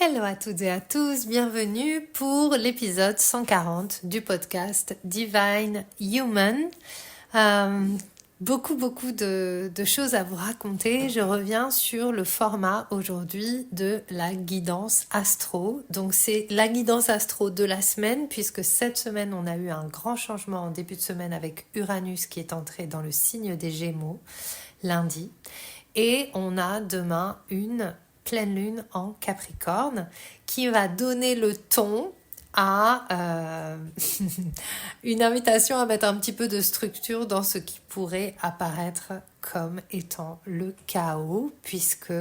Hello à toutes et à tous, bienvenue pour l'épisode 140 du podcast Divine Human. Beaucoup de choses à vous raconter. Je reviens sur le format aujourd'hui de la guidance astro. Donc c'est la guidance astro de la semaine, puisque cette semaine on a eu un grand changement en début de semaine avec Uranus qui est entré dans le signe des Gémeaux lundi. Et on a demain une pleine lune en Capricorne qui va donner le ton à une invitation à mettre un petit peu de structure dans ce qui pourrait apparaître comme étant le chaos, puisque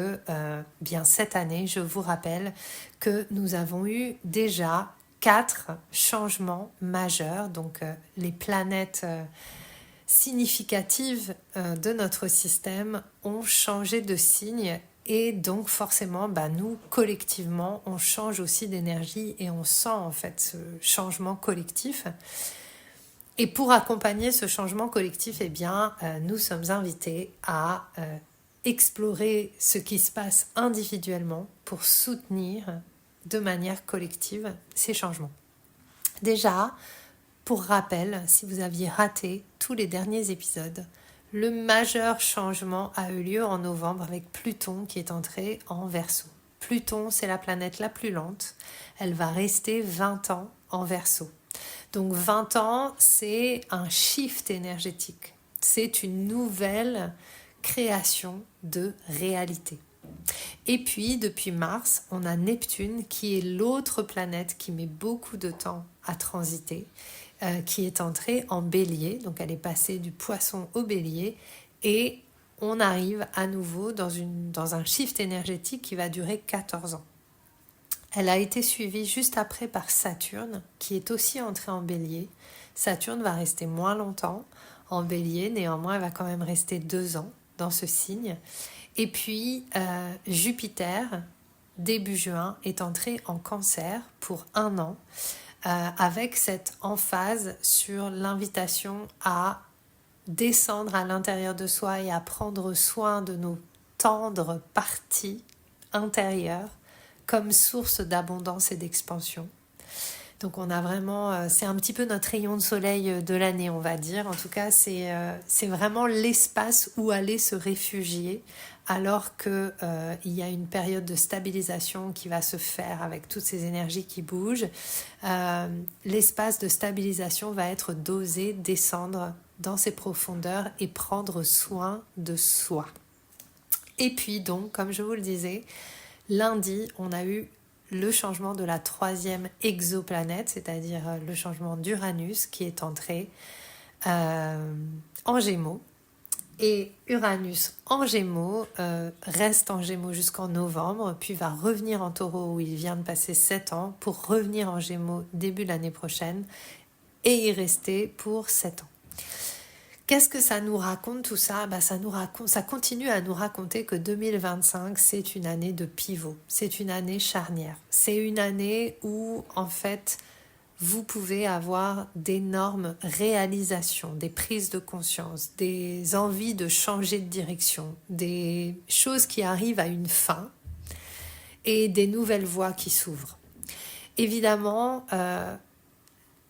bien cette année, je vous rappelle que nous avons eu déjà 4 changements majeurs, donc les planètes significatives de notre système ont changé de signe. Et donc forcément, nous, collectivement, on change aussi d'énergie et on sent en fait ce changement collectif. Et pour accompagner ce changement collectif, nous sommes invités à explorer ce qui se passe individuellement pour soutenir de manière collective ces changements. Déjà, pour rappel, si vous aviez raté tous les derniers épisodes, le majeur changement a eu lieu en novembre avec Pluton qui est entré en Verseau. Pluton, c'est la planète la plus lente. Elle va rester 20 ans en Verseau. Donc 20 ans, c'est un shift énergétique. C'est une nouvelle création de réalité. Et puis, depuis mars, on a Neptune qui est l'autre planète qui met beaucoup de temps à transiter, qui est entrée en Bélier, donc elle est passée du Poisson au Bélier, et on arrive à nouveau dans un shift énergétique qui va durer 14 ans. Elle a été suivie juste après par Saturne, qui est aussi entrée en Bélier. Saturne va rester moins longtemps en Bélier, néanmoins elle va quand même rester 2 ans dans ce signe. Et puis Jupiter, début juin, est entré en Cancer pour 1 an, avec cette emphase sur l'invitation à descendre à l'intérieur de soi et à prendre soin de nos tendres parties intérieures comme source d'abondance et d'expansion. Donc on a vraiment, c'est un petit peu notre rayon de soleil de l'année, on va dire. En tout cas, c'est vraiment l'espace où aller se réfugier alors qu'il y a une période de stabilisation qui va se faire avec toutes ces énergies qui bougent. L'espace de stabilisation va être d'oser descendre dans ses profondeurs et prendre soin de soi. Et puis donc, comme je vous le disais, lundi, on a eu le changement de la 3e exoplanète, c'est-à-dire le changement d'Uranus qui est entré en Gémeaux. Et Uranus en Gémeaux reste en Gémeaux jusqu'en novembre, puis va revenir en Taureau où il vient de passer 7 ans pour revenir en Gémeaux début de l'année prochaine et y rester pour 7 ans. Qu'est-ce que ça nous raconte tout ça ? Ça continue à nous raconter que 2025, c'est une année de pivot, c'est une année charnière. C'est une année où, en fait, vous pouvez avoir d'énormes réalisations, des prises de conscience, des envies de changer de direction, des choses qui arrivent à une fin et des nouvelles voies qui s'ouvrent. Évidemment,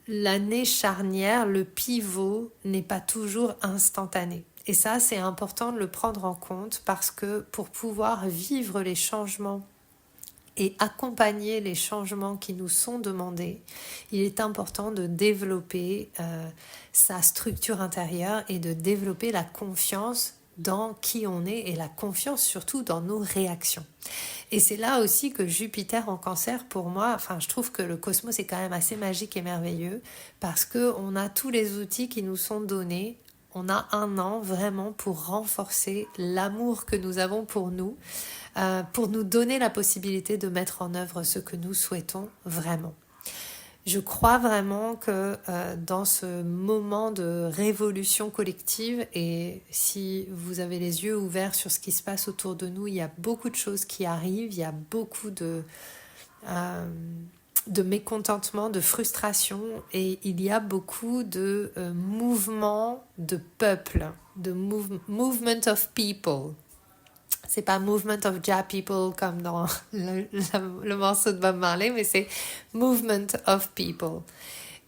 l'année charnière, le pivot n'est pas toujours instantané. Et ça, c'est important de le prendre en compte parce que pour pouvoir vivre les changements et accompagner les changements qui nous sont demandés, il est important de développer sa structure intérieure et de développer la confiance dans qui on est et la confiance surtout dans nos réactions. Et c'est là aussi que Jupiter en Cancer, pour moi, je trouve que le cosmos est quand même assez magique et merveilleux parce qu'on a tous les outils qui nous sont donnés. On a 1 an vraiment pour renforcer l'amour que nous avons pour nous donner la possibilité de mettre en œuvre ce que nous souhaitons vraiment. Je crois vraiment que dans ce moment de révolution collective, et si vous avez les yeux ouverts sur ce qui se passe autour de nous, il y a beaucoup de choses qui arrivent, il y a beaucoup de mécontentement, de frustration, et il y a beaucoup de mouvements de peuple, de movement of people. C'est pas movement of ja people comme dans le morceau de Bob Marley, mais c'est movement of people.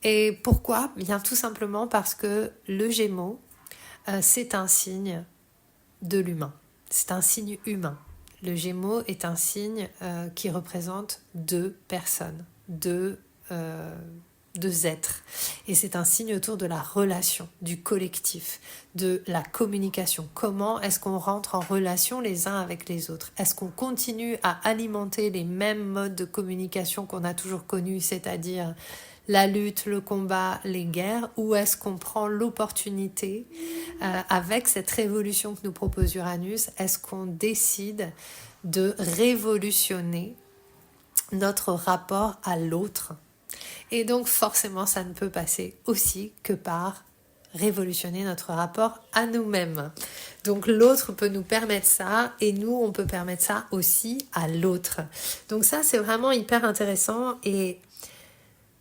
Et pourquoi? Bien tout simplement parce que le Gémeaux, c'est un signe de l'humain. C'est un signe humain. Le Gémeaux est un signe qui représente deux personnes, deux êtres. Et c'est un signe autour de la relation, du collectif, de la communication. Comment est-ce qu'on rentre en relation les uns avec les autres? Est-ce qu'on continue à alimenter les mêmes modes de communication qu'on a toujours connus, c'est-à-dire la lutte, le combat, les guerres, ou est-ce qu'on prend l'opportunité avec cette révolution que nous propose Uranus? Est-ce qu'on décide de révolutionner notre rapport à l'autre? Et donc forcément, ça ne peut passer aussi que par révolutionner notre rapport à nous-mêmes. Donc l'autre peut nous permettre ça et nous, on peut permettre ça aussi à l'autre. Donc ça, c'est vraiment hyper intéressant et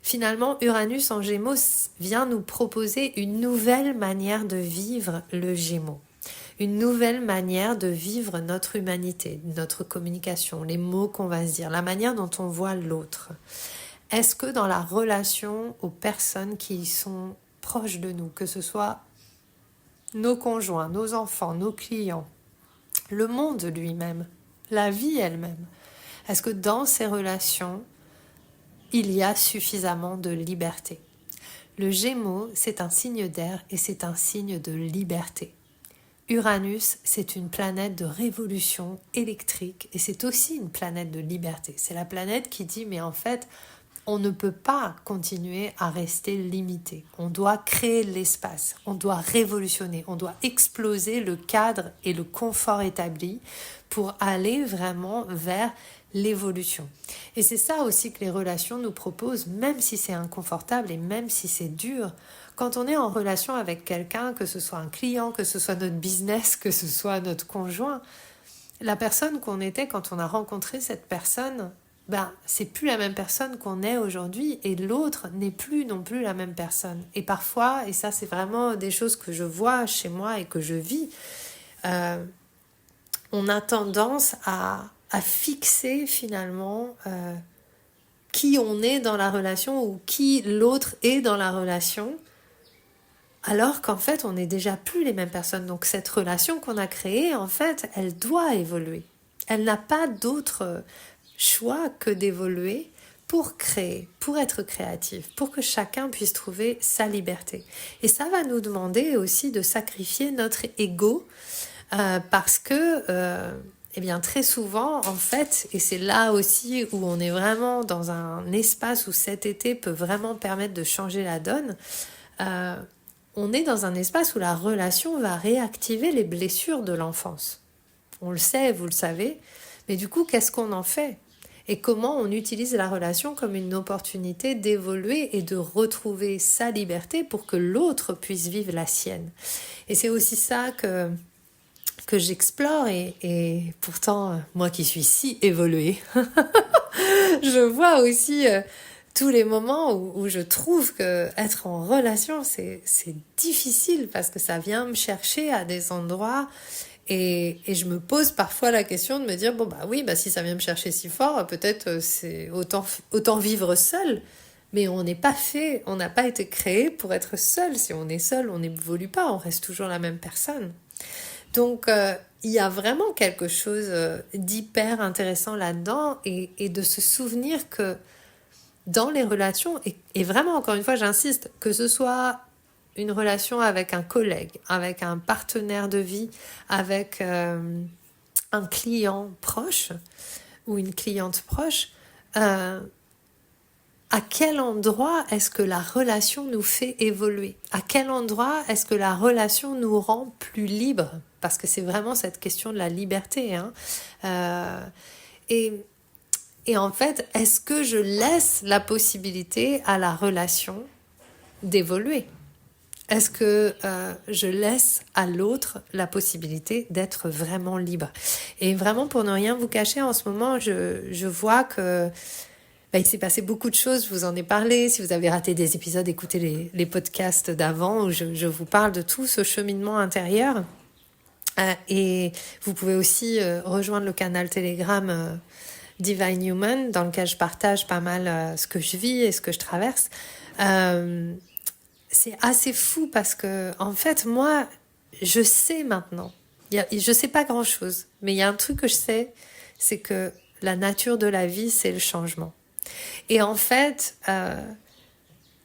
finalement, Uranus en Gémeaux vient nous proposer une nouvelle manière de vivre le Gémeaux. Une nouvelle manière de vivre notre humanité, notre communication, les mots qu'on va se dire, la manière dont on voit l'autre. Est-ce que dans la relation aux personnes qui sont proches de nous, que ce soit nos conjoints, nos enfants, nos clients, le monde lui-même, la vie elle-même, est-ce que dans ces relations, il y a suffisamment de liberté? Le Gémeaux, c'est un signe d'air et c'est un signe de liberté. Uranus, c'est une planète de révolution électrique et c'est aussi une planète de liberté. C'est la planète qui dit, mais en fait, on ne peut pas continuer à rester limité. On doit créer l'espace, on doit révolutionner, on doit exploser le cadre et le confort établi pour aller vraiment vers l'évolution. Et c'est ça aussi que les relations nous proposent, même si c'est inconfortable et même si c'est dur. Quand on est en relation avec quelqu'un, que ce soit un client, que ce soit notre business, que ce soit notre conjoint, la personne qu'on était quand on a rencontré cette personne, c'est plus la même personne qu'on est aujourd'hui et l'autre n'est plus non plus la même personne. Et parfois, et ça c'est vraiment des choses que je vois chez moi et que je vis, on a tendance à fixer finalement qui on est dans la relation ou qui l'autre est dans la relation, alors qu'en fait on n'est déjà plus les mêmes personnes. Donc cette relation qu'on a créée, en fait, elle doit évoluer. Elle n'a pas d'autre choix que d'évoluer pour créer, pour être créatif, pour que chacun puisse trouver sa liberté. Et ça va nous demander aussi de sacrifier notre ego parce que très souvent, en fait, et c'est là aussi où on est vraiment dans un espace où cet été peut vraiment permettre de changer la donne, on est dans un espace où la relation va réactiver les blessures de l'enfance. On le sait, vous le savez, mais du coup, qu'est-ce qu'on en fait ? Et comment on utilise la relation comme une opportunité d'évoluer et de retrouver sa liberté pour que l'autre puisse vivre la sienne. Et c'est aussi ça que j'explore et pourtant, moi qui suis si évoluée, je vois aussi tous les moments où je trouve que être en relation, c'est difficile parce que ça vient me chercher à des endroits et je me pose parfois la question de me dire, si ça vient me chercher si fort, peut-être c'est autant vivre seul. Mais on n'est pas fait, on n'a pas été créé pour être seul. Si on est seul, on n'évolue pas, on reste toujours la même personne. Donc, il y a vraiment quelque chose d'hyper intéressant là-dedans et de se souvenir que dans les relations, et vraiment, encore une fois, j'insiste, que ce soit une relation avec un collègue, avec un partenaire de vie, avec un client proche ou une cliente proche, à quel endroit est-ce que la relation nous fait évoluer? À quel endroit est-ce que la relation nous rend plus libres? Parce que c'est vraiment cette question de la liberté. Et en fait, est-ce que je laisse la possibilité à la relation d'évoluer? Est-ce que je laisse à l'autre la possibilité d'être vraiment libre? Et vraiment, pour ne rien vous cacher, en ce moment, je vois que il s'est passé beaucoup de choses, je vous en ai parlé. Si vous avez raté des épisodes, écoutez les podcasts d'avant où je vous parle de tout ce cheminement intérieur. Et vous pouvez aussi rejoindre le canal Telegram Divine Human, dans lequel je partage pas mal ce que je vis et ce que je traverse. C'est assez fou parce que, en fait, moi, je sais maintenant. Je sais pas grand-chose, mais il y a un truc que je sais, c'est que la nature de la vie, c'est le changement. Et en fait,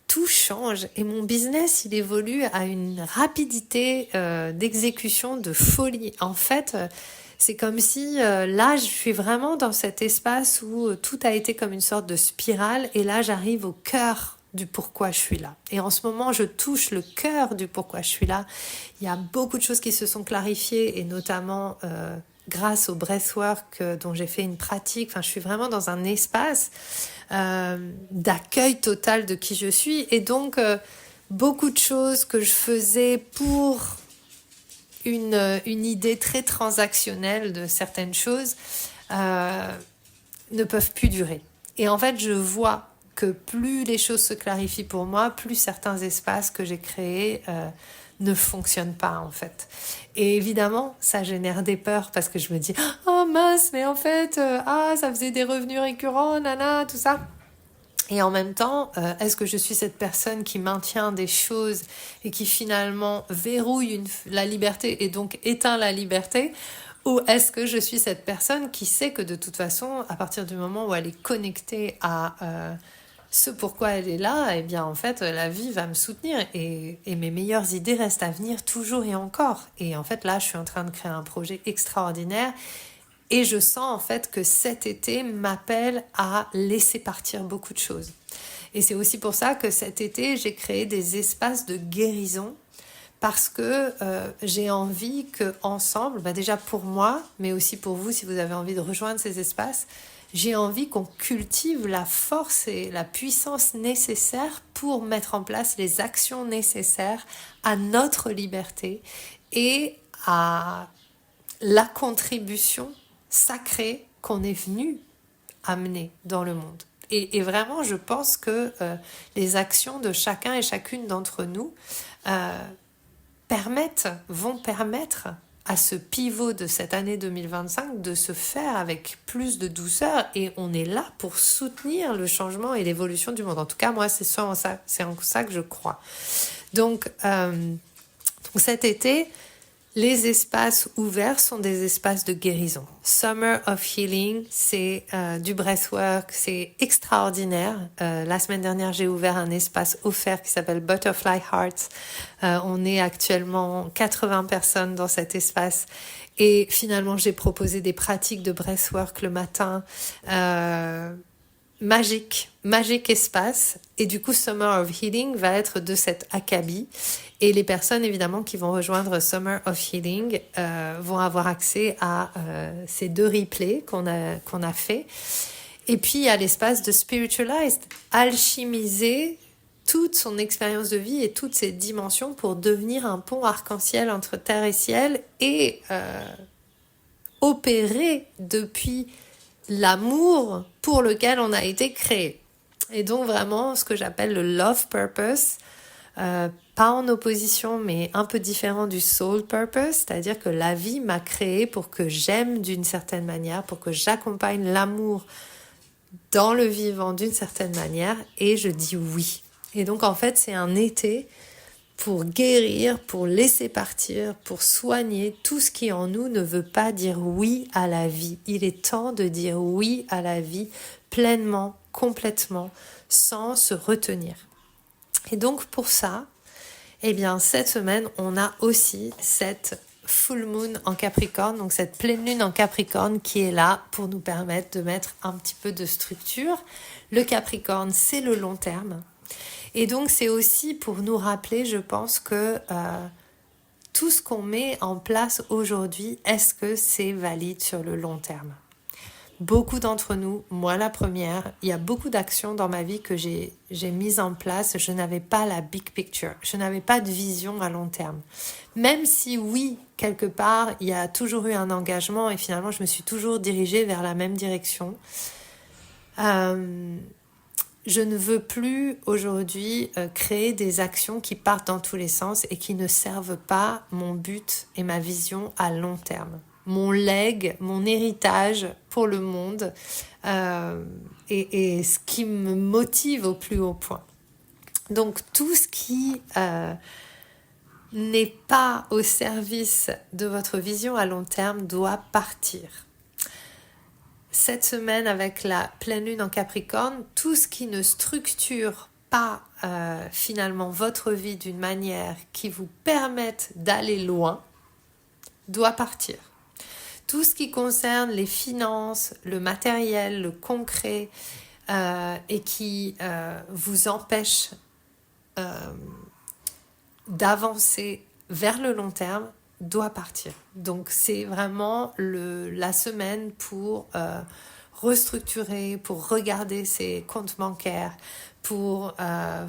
tout change et mon business, il évolue à une rapidité d'exécution de folie. En fait, c'est comme si là, je suis vraiment dans cet espace où tout a été comme une sorte de spirale et là, j'arrive au cœur du pourquoi je suis là. Et en ce moment, je touche le cœur du pourquoi je suis là. Il y a beaucoup de choses qui se sont clarifiées et notamment grâce au breathwork dont j'ai fait une pratique. Enfin, je suis vraiment dans un espace d'accueil total de qui je suis. Et donc, beaucoup de choses que je faisais pour une idée très transactionnelle de certaines choses ne peuvent plus durer. Et en fait, je vois que plus les choses se clarifient pour moi, plus certains espaces que j'ai créés ne fonctionnent pas en fait. Et évidemment, ça génère des peurs parce que je me dis « Oh mince, mais en fait, ça faisait des revenus récurrents, nana, tout ça ». Et en même temps, est-ce que je suis cette personne qui maintient des choses et qui finalement verrouille la liberté et donc éteint la liberté ? Ou est-ce que je suis cette personne qui sait que de toute façon, à partir du moment où elle est connectée à ce pourquoi elle est là, eh bien en fait, la vie va me soutenir et mes meilleures idées restent à venir toujours et encore. Et en fait, là, je suis en train de créer un projet extraordinaire et je sens en fait que cet été m'appelle à laisser partir beaucoup de choses. Et c'est aussi pour ça que cet été, j'ai créé des espaces de guérison parce que j'ai envie qu'ensemble, déjà pour moi, mais aussi pour vous si vous avez envie de rejoindre ces espaces, j'ai envie qu'on cultive la force et la puissance nécessaires pour mettre en place les actions nécessaires à notre liberté et à la contribution sacrée qu'on est venu amener dans le monde. Et vraiment, je pense que les actions de chacun et chacune d'entre nous vont permettre à ce pivot de cette année 2025 de se faire avec plus de douceur et on est là pour soutenir le changement et l'évolution du monde. En tout cas, moi, c'est en ça que je crois. Donc cet été, les espaces ouverts sont des espaces de guérison. Summer of Healing, c'est du breathwork, c'est extraordinaire. La semaine dernière, j'ai ouvert un espace offert qui s'appelle Butterfly Hearts. On est actuellement 80 personnes dans cet espace. Et finalement, j'ai proposé des pratiques de breathwork le matin. Magique espace. Et du coup, Summer of Healing va être de cet acabit. Et les personnes, évidemment, qui vont rejoindre Summer of Healing vont avoir accès à ces 2 replays qu'on a fait. Et puis, il y a l'espace de Spiritualized, alchimiser toute son expérience de vie et toutes ses dimensions pour devenir un pont arc-en-ciel entre terre et ciel et opérer depuis l'amour pour lequel on a été créé. Et donc vraiment ce que j'appelle le love purpose, pas en opposition mais un peu différent du soul purpose, c'est-à-dire que la vie m'a créé pour que j'aime d'une certaine manière, pour que j'accompagne l'amour dans le vivant d'une certaine manière et je dis oui. Et donc en fait c'est un été pour guérir, pour laisser partir, pour soigner tout ce qui en nous ne veut pas dire oui à la vie. Il est temps de dire oui à la vie pleinement, complètement, sans se retenir. Et donc pour ça, eh bien cette semaine, on a aussi cette full moon en Capricorne, donc cette pleine lune en Capricorne qui est là pour nous permettre de mettre un petit peu de structure. Le Capricorne, c'est le long terme. Et donc c'est aussi pour nous rappeler, je pense que tout ce qu'on met en place aujourd'hui, est-ce que c'est valide sur le long terme ? Beaucoup d'entre nous, moi la première, il y a beaucoup d'actions dans ma vie que j'ai mises en place, je n'avais pas la big picture, je n'avais pas de vision à long terme. Même si oui, quelque part, il y a toujours eu un engagement et finalement je me suis toujours dirigée vers la même direction. je ne veux plus aujourd'hui créer des actions qui partent dans tous les sens et qui ne servent pas mon but et ma vision à long terme. Mon legs, mon héritage pour le monde et ce qui me motive au plus haut point. Donc tout ce qui n'est pas au service de votre vision à long terme doit partir. Cette semaine, avec la pleine lune en Capricorne, tout ce qui ne structure pas finalement votre vie d'une manière qui vous permette d'aller loin doit partir. Tout ce qui concerne les finances, le matériel, le concret et qui vous empêche d'avancer vers le long terme doit partir. Donc c'est vraiment la semaine pour restructurer, pour regarder ses comptes bancaires, pour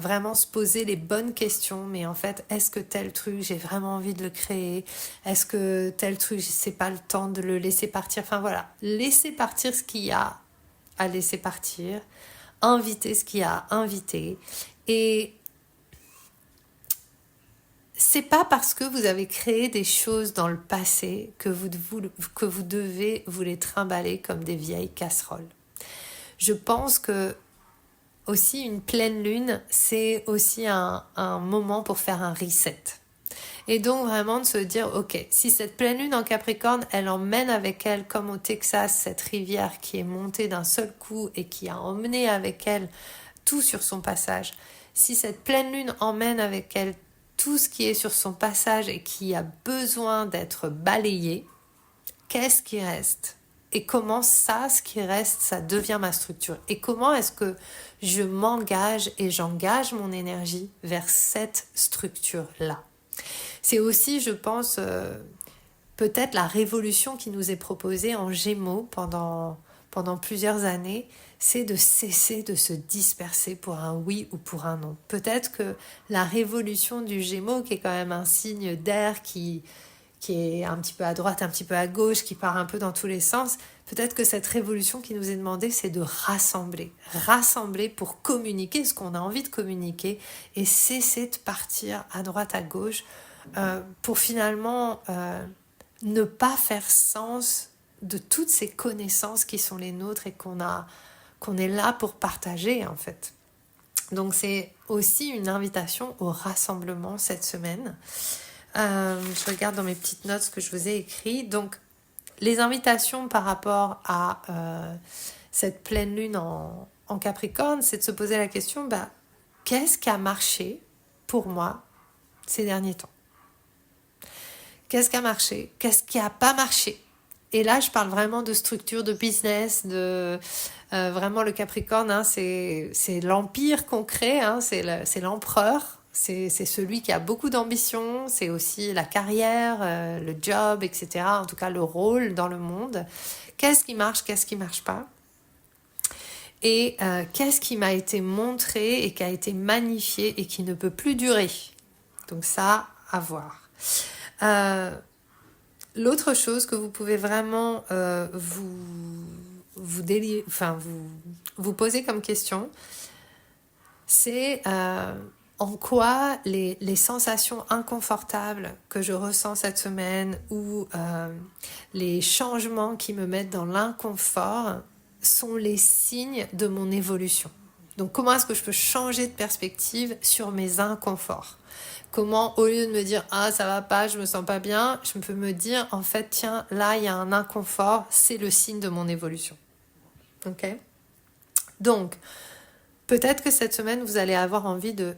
vraiment se poser les bonnes questions. Mais en fait, est-ce que tel truc, j'ai vraiment envie de le créer? Est-ce que tel truc, c'est pas le temps de le laisser partir? Enfin voilà, laisser partir ce qu'il y a à laisser partir, inviter ce qu'il y a à inviter. Et c'est pas parce que vous avez créé des choses dans le passé que vous devez vous les trimballer comme des vieilles casseroles. Je pense que aussi une pleine lune, c'est aussi un moment pour faire un reset. Et donc vraiment de se dire, ok, si cette pleine lune en Capricorne, elle emmène avec elle, comme au Texas, cette rivière qui est montée d'un seul coup et qui a emmené avec elle tout sur son passage, si cette pleine lune emmène avec elle tout ce qui est sur son passage et qui a besoin d'être balayé, qu'est-ce qui reste? Et comment ça, ce qui reste, ça devient ma structure? Et comment est-ce que je m'engage et j'engage mon énergie vers cette structure-là? C'est aussi, je pense, peut-être la révolution qui nous est proposée en Gémeaux pendant plusieurs années, c'est de cesser de se disperser pour un oui ou pour un non. Peut-être que la révolution du Gémeaux, qui est quand même un signe d'air qui est un petit peu à droite, un petit peu à gauche, qui part un peu dans tous les sens, peut-être que cette révolution qui nous est demandée, c'est de rassembler. Rassembler pour communiquer ce qu'on a envie de communiquer et cesser de partir à droite, à gauche pour finalement ne pas faire sens de toutes ces connaissances qui sont les nôtres et qu'on est là pour partager en fait. Donc c'est aussi une invitation au rassemblement cette semaine. Je regarde dans mes petites notes ce que je vous ai écrit. Donc les invitations par rapport à cette pleine lune en Capricorne, c'est de se poser la question, qu'est-ce qui a marché pour moi ces derniers temps? Qu'est-ce qui a marché? Qu'est-ce qui n'a pas marché? Et là, je parle vraiment de structure, de business, de vraiment le Capricorne, hein, c'est l'empire qu'on crée, hein, c'est l'empereur, c'est celui qui a beaucoup d'ambition, c'est aussi la carrière, le job, etc. En tout cas, le rôle dans le monde. Qu'est-ce qui marche, qu'est-ce qui marche pas? Et qu'est-ce qui m'a été montré et qui a été magnifié et qui ne peut plus durer? Donc ça, à voir. L'autre chose que vous pouvez vraiment vous poser comme question, c'est en quoi les sensations inconfortables que je ressens cette semaine ou les changements qui me mettent dans l'inconfort sont les signes de mon évolution. Donc comment est-ce que je peux changer de perspective sur mes inconforts? Comment, au lieu de me dire « Ah, ça va pas, je me sens pas bien », je peux me dire « En fait, tiens, là, il y a un inconfort, c'est le signe de mon évolution. » Ok? Donc, peut-être que cette semaine, vous allez avoir envie de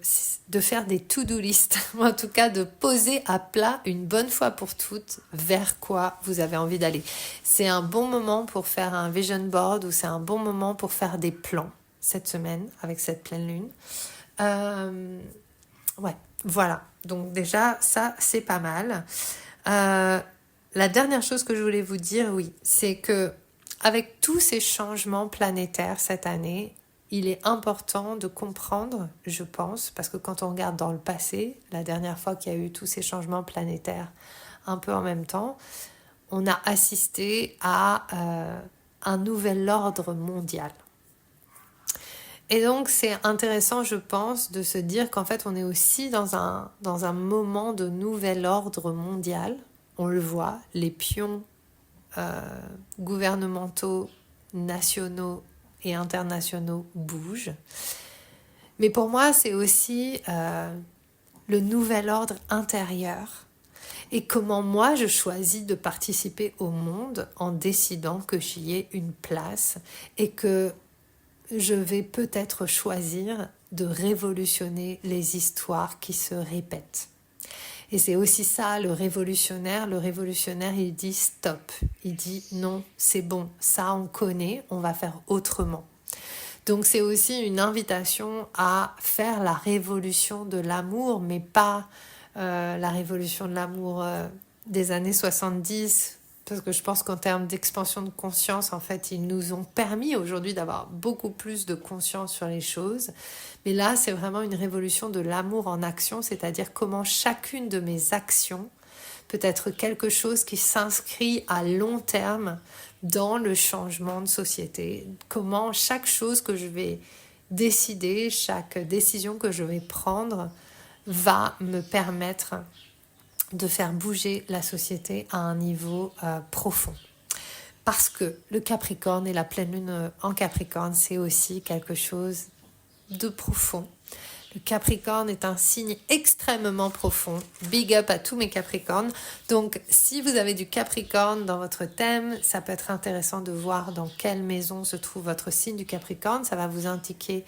faire des to-do list, ou en tout cas de poser à plat une bonne fois pour toutes vers quoi vous avez envie d'aller. C'est un bon moment pour faire un vision board ou c'est un bon moment pour faire des plans cette semaine avec cette pleine lune. Ouais, voilà. Donc déjà, ça, c'est pas mal. La dernière chose que je voulais vous dire, oui, c'est que avec tous ces changements planétaires cette année, il est important de comprendre, je pense, parce que quand on regarde dans le passé, la dernière fois qu'il y a eu tous ces changements planétaires un peu en même temps, on a assisté à un nouvel ordre mondial. Et donc c'est intéressant, je pense, de se dire qu'en fait on est aussi dans un moment de nouvel ordre mondial. On le voit, les pions gouvernementaux, nationaux et internationaux bougent. Mais pour moi, c'est aussi le nouvel ordre intérieur et comment moi je choisis de participer au monde en décidant que j'y ai une place et que je vais peut-être choisir de révolutionner les histoires qui se répètent. Et c'est aussi ça, le révolutionnaire. Le révolutionnaire, il dit stop. Il dit non, c'est bon, ça on connaît, on va faire autrement. Donc c'est aussi une invitation à faire la révolution de l'amour, mais pas la révolution de l'amour des années 70, parce que je pense qu'en termes d'expansion de conscience, en fait, ils nous ont permis aujourd'hui d'avoir beaucoup plus de conscience sur les choses. Mais là, c'est vraiment une révolution de l'amour en action, c'est-à-dire comment chacune de mes actions peut être quelque chose qui s'inscrit à long terme dans le changement de société. Comment chaque chose que je vais décider, chaque décision que je vais prendre va me permettre de faire bouger la société à un niveau profond. Parce que le Capricorne et la pleine lune en Capricorne, c'est aussi quelque chose de profond. Le Capricorne est un signe extrêmement profond. Big up à tous mes Capricornes. Donc, si vous avez du Capricorne dans votre thème, ça peut être intéressant de voir dans quelle maison se trouve votre signe du Capricorne. Ça va vous indiquer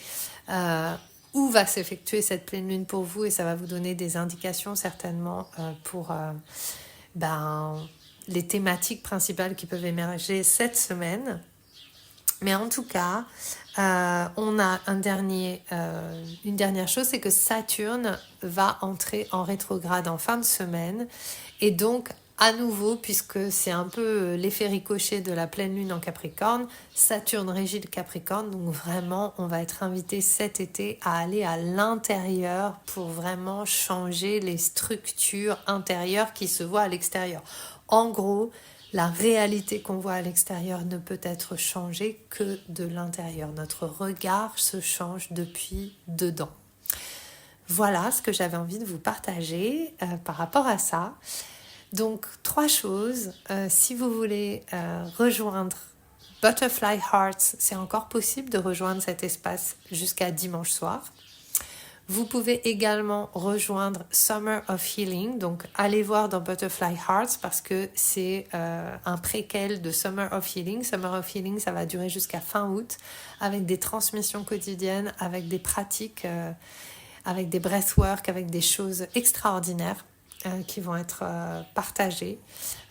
où va s'effectuer cette pleine lune pour vous et ça va vous donner des indications certainement pour les thématiques principales qui peuvent émerger cette semaine. Mais en tout cas, on a une dernière chose, c'est que Saturne va entrer en rétrograde en fin de semaine. Et donc, à nouveau, puisque c'est un peu l'effet ricochet de la pleine lune en Capricorne, Saturne régit le Capricorne. Donc vraiment, on va être invité cet été à aller à l'intérieur pour vraiment changer les structures intérieures qui se voient à l'extérieur. En gros, la réalité qu'on voit à l'extérieur ne peut être changée que de l'intérieur. Notre regard se change depuis dedans. Voilà ce que j'avais envie de vous partager par rapport à ça. Donc, 3 choses. Si vous voulez rejoindre Butterfly Hearts, c'est encore possible de rejoindre cet espace jusqu'à dimanche soir. Vous pouvez également rejoindre Summer of Healing, donc allez voir dans Butterfly Hearts parce que c'est un préquel de Summer of Healing. Summer of Healing, ça va durer jusqu'à fin août avec des transmissions quotidiennes, avec des pratiques, avec des breathwork, avec des choses extraordinaires qui vont être partagées.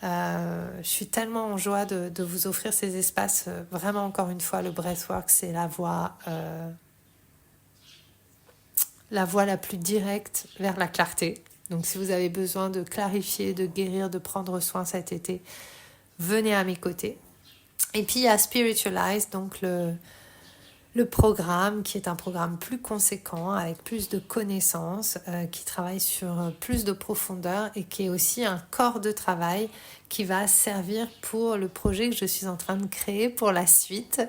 Je suis tellement en joie de vous offrir ces espaces. Vraiment, encore une fois, le breathwork, c'est la voie la plus directe vers la clarté. Donc si vous avez besoin de clarifier, de guérir, de prendre soin cet été, venez à mes côtés. Et puis il y a Spiritualize, donc le programme qui est un programme plus conséquent, avec plus de connaissances, qui travaille sur plus de profondeur et qui est aussi un corps de travail qui va servir pour le projet que je suis en train de créer pour la suite.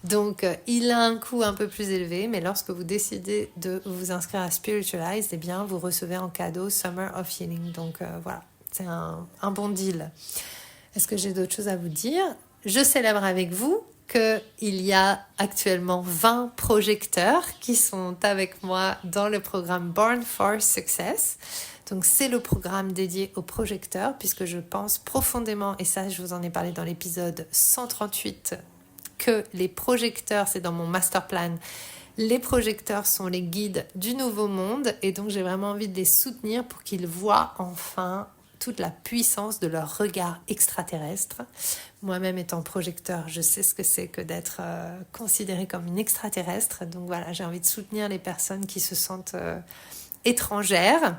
Donc, il a un coût un peu plus élevé, mais lorsque vous décidez de vous inscrire à Spiritualize, eh bien, vous recevez en cadeau Summer of Healing. Donc, voilà, c'est un bon deal. Est-ce que j'ai d'autres choses à vous dire ? Je célèbre avec vous qu'il y a actuellement 20 projecteurs qui sont avec moi dans le programme Born for Success. Donc c'est le programme dédié aux projecteurs puisque je pense profondément, et ça je vous en ai parlé dans l'épisode 138, que les projecteurs, c'est dans mon master plan, les projecteurs sont les guides du nouveau monde et donc j'ai vraiment envie de les soutenir pour qu'ils voient enfin toute la puissance de leur regard extraterrestre. Moi-même étant projecteur, je sais ce que c'est que d'être considérée comme une extraterrestre. Donc voilà, j'ai envie de soutenir les personnes qui se sentent étrangères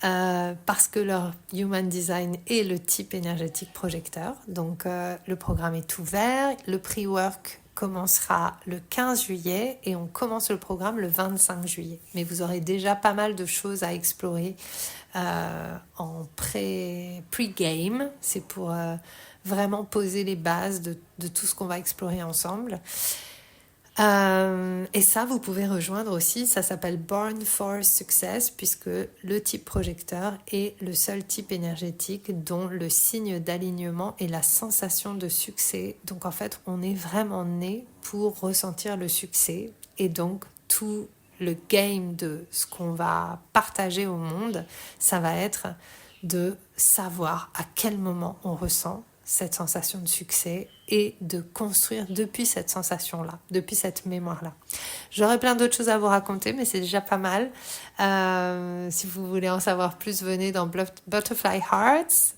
parce que leur human design est le type énergétique projecteur. Donc le programme est ouvert, le pre-work commencera le 15 juillet et on commence le programme le 25 juillet. Mais vous aurez déjà pas mal de choses à explorer en pre-game. C'est pour vraiment poser les bases de tout ce qu'on va explorer ensemble. Et ça, vous pouvez rejoindre aussi, ça s'appelle Born for Success, puisque le type projecteur est le seul type énergétique dont le signe d'alignement est la sensation de succès. Donc en fait, on est vraiment né pour ressentir le succès, et donc tout le game de ce qu'on va partager au monde, ça va être de savoir à quel moment on ressent cette sensation de succès et de construire depuis cette sensation-là, depuis cette mémoire-là. J'aurais plein d'autres choses à vous raconter, mais c'est déjà pas mal. Si vous voulez en savoir plus, venez dans Butterfly Hearts.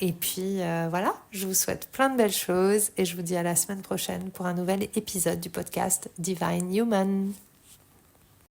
Et puis voilà, je vous souhaite plein de belles choses et je vous dis à la semaine prochaine pour un nouvel épisode du podcast Divine Human.